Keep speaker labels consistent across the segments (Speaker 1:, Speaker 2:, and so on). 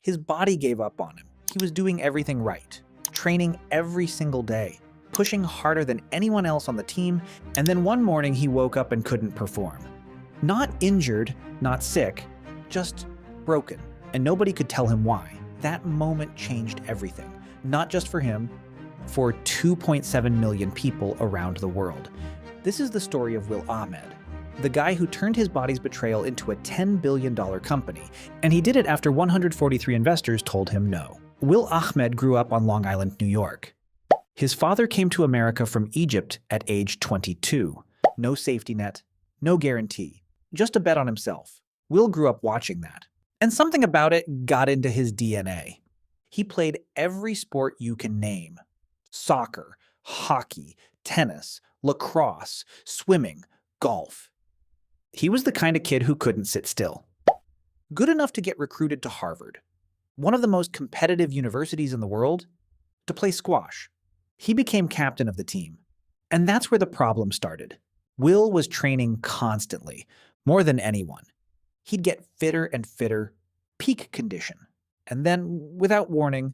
Speaker 1: His body gave up on him. He was doing everything right, training every single day, pushing harder than anyone else on the team, and then one morning he woke up and couldn't perform. Not injured, not sick, just broken, and nobody could tell him why. That moment changed everything, not just for him, for 2.7 million people around the world. This is the story of Will Ahmed, the guy who turned his body's betrayal into a $10 billion company, and he did it after 143 investors told him no. Will Ahmed grew up on Long Island, New York. His father came to America from Egypt at age 22. No safety net, no guarantee, just a bet on himself. Will grew up watching that. And something about it got into his DNA. He played every sport you can name. Soccer, hockey, tennis, lacrosse, swimming, golf. He was the kind of kid who couldn't sit still. Good enough to get recruited to Harvard, one of the most competitive universities in the world, to play squash. He became captain of the team. And that's where the problem started. Will was training constantly, more than anyone. He'd get fitter and fitter, peak condition. And then, without warning,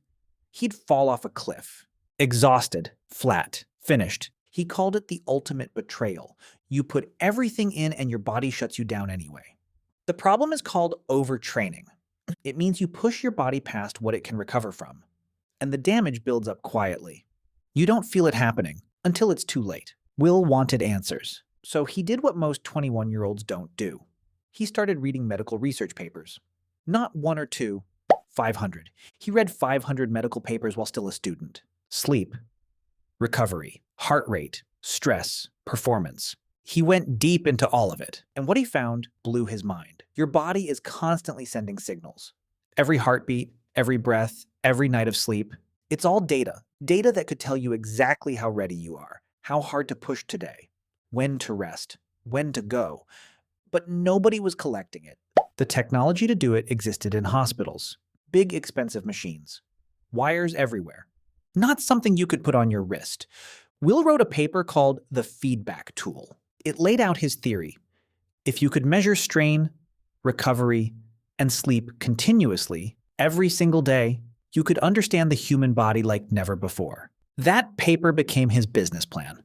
Speaker 1: he'd fall off a cliff. Exhausted, flat, finished. He called it the ultimate betrayal. You put everything in and your body shuts you down anyway. The problem is called overtraining. It means you push your body past what it can recover from. And the damage builds up quietly. You don't feel it happening until it's too late. Will wanted answers. So he did what most 21-year-olds don't do. He started reading medical research papers. Not one or two, 500. He read 500 medical papers while still a student. Sleep, recovery, heart rate, stress, performance. He went deep into all of it, and what he found blew his mind. Your body is constantly sending signals. Every heartbeat, every breath, every night of sleep. It's all data. Data that could tell you exactly how ready you are, how hard to push today, when to rest, when to go. But nobody was collecting it. The technology to do it existed in hospitals. Big, expensive machines. Wires everywhere. Not something you could put on your wrist. Will wrote a paper called The Feedback Tool. It laid out his theory. If you could measure strain, recovery, and sleep continuously, every single day, you could understand the human body like never before. That paper became his business plan.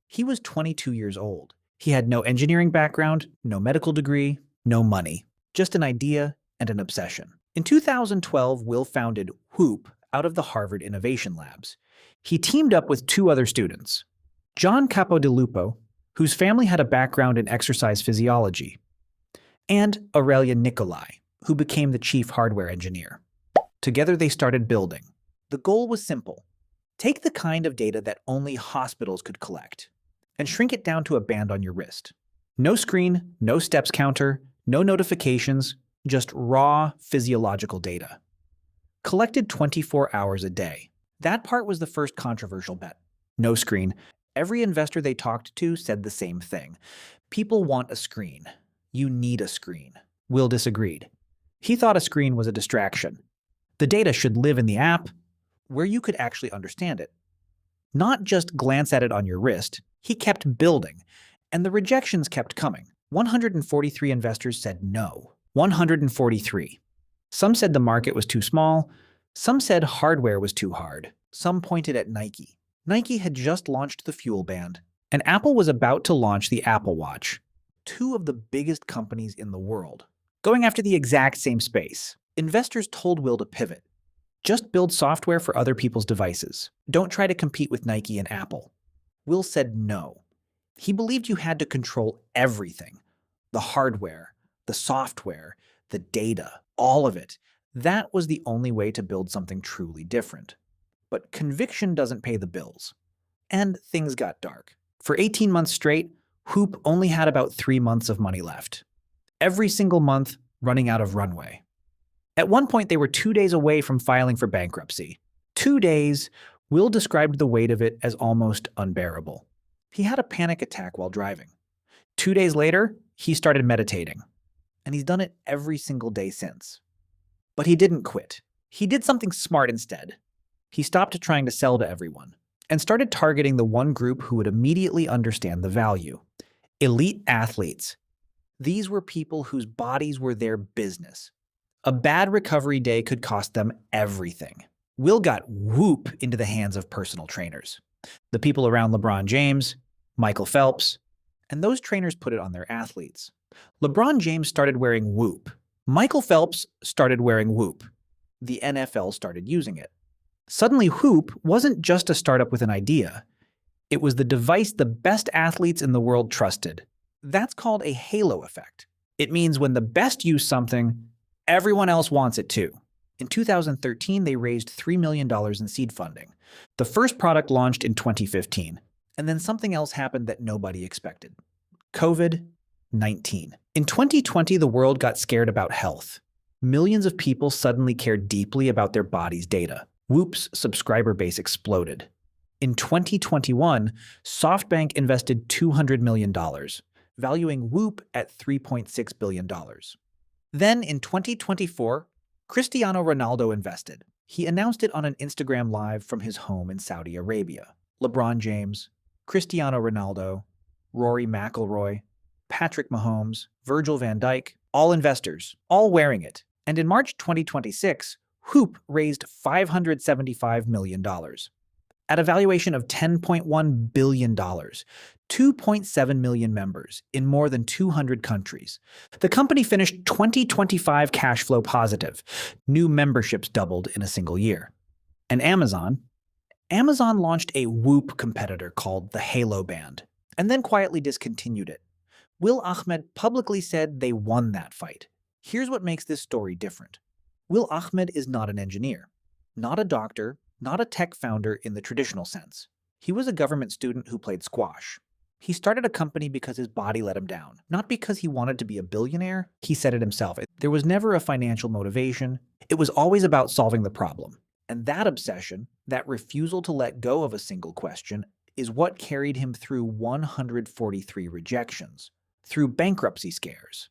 Speaker 1: He was 22 years old. He had no engineering background, no medical degree, no money. Just an idea and an obsession. In 2012, Will founded WHOOP out of the Harvard Innovation Labs. He teamed up with two other students, John Capodilupo, whose family had a background in exercise physiology, and Aurelia Nicolai, who became the chief hardware engineer. Together they started building. The goal was simple. Take the kind of data that only hospitals could collect and shrink it down to a band on your wrist. No screen, no steps counter, no notifications, just raw physiological data. Collected 24 hours a day. That part was the first controversial bet. No screen. Every investor they talked to said the same thing. People want a screen. You need a screen. Will disagreed. He thought a screen was a distraction. The data should live in the app, where you could actually understand it. Not just glance at it on your wrist. He kept building, and the rejections kept coming. 143 investors said no. 143. Some said the market was too small. Some said hardware was too hard. Some pointed at Nike. Nike had just launched the Fuel Band, and Apple was about to launch the Apple Watch. Two of the biggest companies in the world, going after the exact same space. Investors told Will to pivot. Just build software for other people's devices. Don't try to compete with Nike and Apple. Will said no. He believed you had to control everything. The hardware, the software, the data, all of it. That was the only way to build something truly different. But conviction doesn't pay the bills. And things got dark. For 18 months straight, WHOOP only had about 3 months of money left. Every single month, running out of runway. At one point, they were 2 days away from filing for bankruptcy. 2 days. Will described the weight of it as almost unbearable. He had a panic attack while driving. 2 days later, he started meditating. And he's done it every single day since. But he didn't quit. He did something smart instead. He stopped trying to sell to everyone and started targeting the one group who would immediately understand the value. Elite athletes. These were people whose bodies were their business. A bad recovery day could cost them everything. Will got WHOOP into the hands of personal trainers. The people around LeBron James, Michael Phelps, and those trainers put it on their athletes. LeBron James started wearing WHOOP. Michael Phelps started wearing WHOOP. The NFL started using it. Suddenly, WHOOP wasn't just a startup with an idea. It was the device the best athletes in the world trusted. That's called a halo effect. It means when the best use something, everyone else wants it too. In 2013, they raised $3 million in seed funding. The first product launched in 2015. And then something else happened that nobody expected. COVID-19. In 2020, the world got scared about health. Millions of people suddenly cared deeply about their body's data. WHOOP's subscriber base exploded. In 2021, SoftBank invested $200 million, valuing WHOOP at $3.6 billion. Then in 2024, Cristiano Ronaldo invested. He announced it on an Instagram Live from his home in Saudi Arabia. LeBron James, Cristiano Ronaldo, Rory McIlroy, Patrick Mahomes, Virgil van Dijk, all investors, all wearing it. And in March 2026, WHOOP raised $575 million. At a valuation of $10.1 billion, 2.7 million members in more than 200 countries. The company finished 2025 cash flow positive. New memberships doubled in a single year. And Amazon launched a WHOOP competitor called the Halo Band, and then quietly discontinued it. Will Ahmed publicly said they won that fight. Here's what makes this story different. Will Ahmed is not an engineer, not a doctor, not a tech founder in the traditional sense. He was a government student who played squash. He started a company because his body let him down, not because he wanted to be a billionaire. He said it himself. There was never a financial motivation. It was always about solving the problem. And that obsession, that refusal to let go of a single question, is what carried him through 143 rejections, through bankruptcy scares,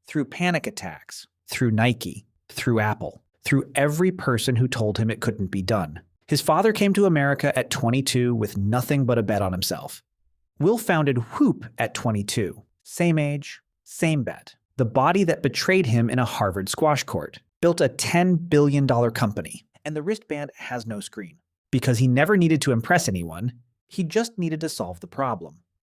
Speaker 1: through panic attacks, through Nike, through Apple, through every person who told him it couldn't be done. His father came to America at 22 with nothing but a bet on himself. Will founded WHOOP at 22. Same age, same bet. The body that betrayed him in a Harvard squash court. Built a $10 billion company. And the wristband has no screen. Because he never needed to impress anyone, he just needed to solve the problem.